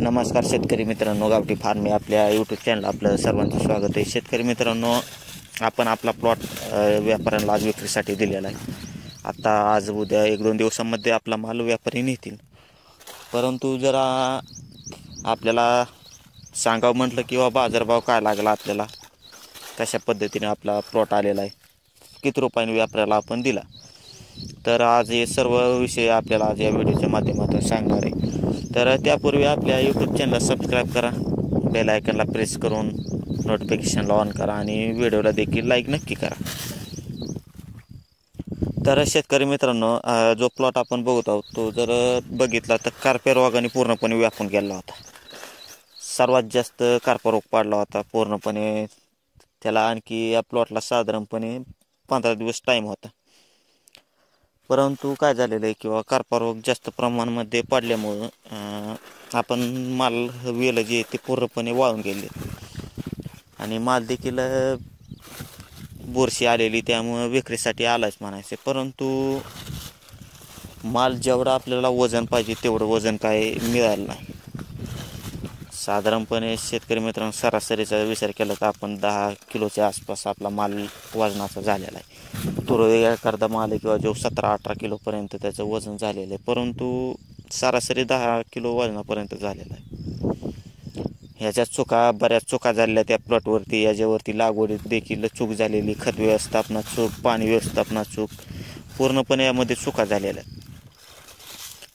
नमस्कार शेतकरी मित्रांनो, गावठी फार्म या आपल्या यूट्यूब चॅनल आपलं सर्वांचं स्वागत आहे. शेतकरी मित्रांनो, आपण आपला प्लॉट व्यापाऱ्यांना आज विक्रीसाठी दिलेला आहे. आता आज उद्या 1-2 दिवसांमध्ये आपला माल व्यापारी नेतील. परंतु जरा आपल्याला सांगावं म्हटलं किंवा बाजारभाव काय लागला, आपल्याला कशा पद्धतीने आपला प्लॉट आलेला आहे, किती रुपयाने व्यापाऱ्याला आपण दिला, तर आज हे सर्व विषय आपल्याला आज या व्हिडिओच्या माध्यमातून सांगणार आहे. तर त्यापूर्वी आपल्या यूट्यूब चॅनलला सबस्क्राईब करा, बेल आयकनला प्रेस करून नोटिफिकेशनला ऑन करा आणि व्हिडिओला देखील लाईक नक्की करा. तर शेतकरी मित्रांनो, जो प्लॉट आपण बघत आहोत तो जर बघितला तर कार्प्या रोगाने पूर्णपणे व्यापून गेला होता. सर्वात जास्त कार्पा रोग पाडला होता पूर्णपणे. त्याला आणखी या प्लॉटला साधारणपणे 15 दिवस टाईम होता. परंतु काय झालेलं आहे किंवा कार्पा रोग जास्त प्रमाणामध्ये पडल्यामुळं आपण माल वेल जे ते पूर्णपणे वाळून गेले आणि माल देखील बुरशी आलेली, त्यामुळं विक्रीसाठी आलाच म्हणायचे. परंतु माल जेवढा आपल्याला वजन पाहिजे तेवढं वजन काय मिळालं नाही. साधारणपणे शेतकरी मित्रांनो, सरासरीचा विचार केला तर आपण 10 किलोच्या आसपास आपला माल वजनाचा झालेला आहे. तुरळक माल किंवा जो 17-18 किलोपर्यंत त्याचं वजन झालेलं आहे, परंतु सरासरी 10 किलो वजनापर्यंत झालेला आहे. ह्याच्या बऱ्याच चुका झालेल्या त्या प्लॉटवरती. याच्यावरती लागवडीत देखील चूक झालेली, खत व्यवस्थापनात चूक, पाणी व्यवस्थापनात चूक, पूर्णपणे यामध्ये चुका झालेल्या आहेत.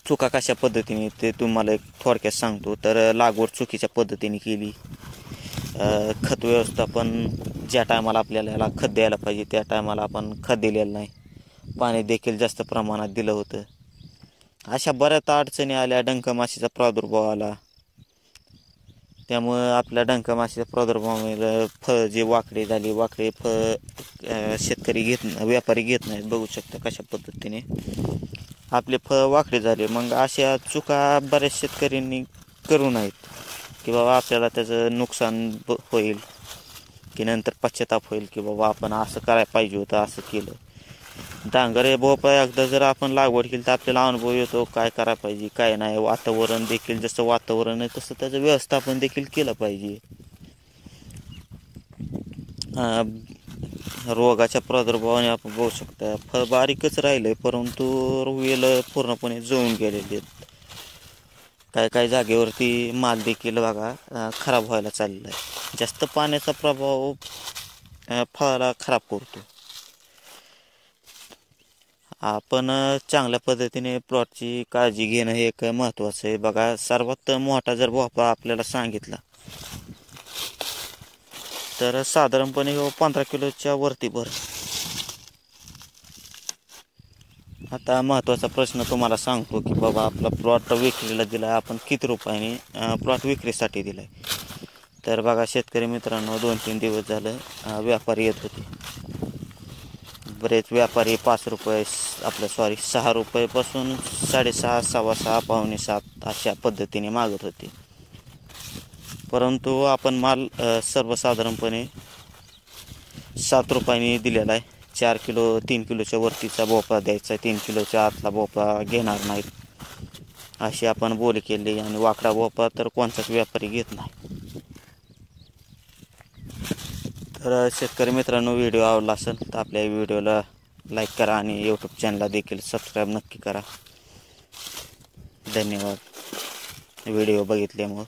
चुका कशा पद्धतीने ते तुम्हाला एक थोडक्यात सांगतो. तर लागवड चुकीच्या पद्धतीने केली, खत व्यवस्थापन ज्या टायमाला आपल्याला याला खत द्यायला पाहिजे त्या टायमाला आपण खत दिलेलं नाही, पाणी देखील जास्त प्रमाणात दिलं होतं. अशा बऱ्याच अडचणी आल्या. डंक माशीचा प्रादुर्भाव आला, त्यामुळं आपल्या डंक माशीच्या प्रादुर्भावामुळे फळ जे वाकडे झाली, वाकडे फळ शेतकरी व्यापारी घेत नाहीत. बघू शकता कशा पद्धतीने आपले फळ वाकडे झाले. मग अशा चुका बऱ्याच शेतकऱ्यांनी करू नयेत की बाबा आपल्याला त्याचं नुकसान होईल, की नंतर पश्चाताप होईल की बाबा आपण असं करायला पाहिजे होतं, असं केलं. डांगर भोपळा एकदा जर आपण लागवड केली तर आपल्याला अनुभव येतो काय करायला पाहिजे काय नाही. वातावरण देखील जसं वातावरण आहे तसं त्याचं व्यवस्थापन देखील केलं पाहिजे. रोगाच्या प्रादुर्भावाने आपण बघू शकता फळ बारीकच राहिलं आहे, परंतु वेल पूर्णपणे जळून गेलेले आहेत. काय जागेवरती माल देखील बघा खराब व्हायला चाललेला आहे. जास्त पाण्याचा प्रभाव फळाला खराब करतो. आपण चांगल्या पद्धतीने प्लॉटची काळजी घेणं हे एक महत्त्वाचं आहे. बघा, सर्वात मोठा जर भोपळा आपल्याला सांगितला तर साधारणपणे 15 किलोच्या वरती भर. आता महत्त्वाचा प्रश्न तुम्हाला सांगतो की बाबा आपला प्लॉट विक्रीला दिला आहे, आपण किती रुपयाने प्लॉट विक्रीसाठी दिला आहे. तर बघा शेतकरी मित्रांनो, 2-3 दिवस झालं व्यापारी येत होते. बरेच व्यापारी 5 रुपये आपलं 6 रुपयेपासून 6.5, 6.25, 6.75 अशा पद्धतीने मागत होते. परंतु आपण माल सर्वसाधारणपणे 7 रुपयांनी दिलेला आहे. 4 किलो 3 किलोच्या वरतीचा भोपळा द्यायचा आहे, 3 किलोच्या आतला भोपळा घेणार नाहीत अशी आपण बोली केली. आणि वाकडा भोपळा तर कोणताच व्यापारी घेत नाही. तर शेतकरी मित्रांनो, व्हिडिओ आवडला असेल तर आपल्या व्हिडिओला लाईक करा आणि यूट्यूब चॅनलला देखील सबस्क्राईब नक्की करा. धन्यवाद व्हिडिओ बघितल्यामुळं.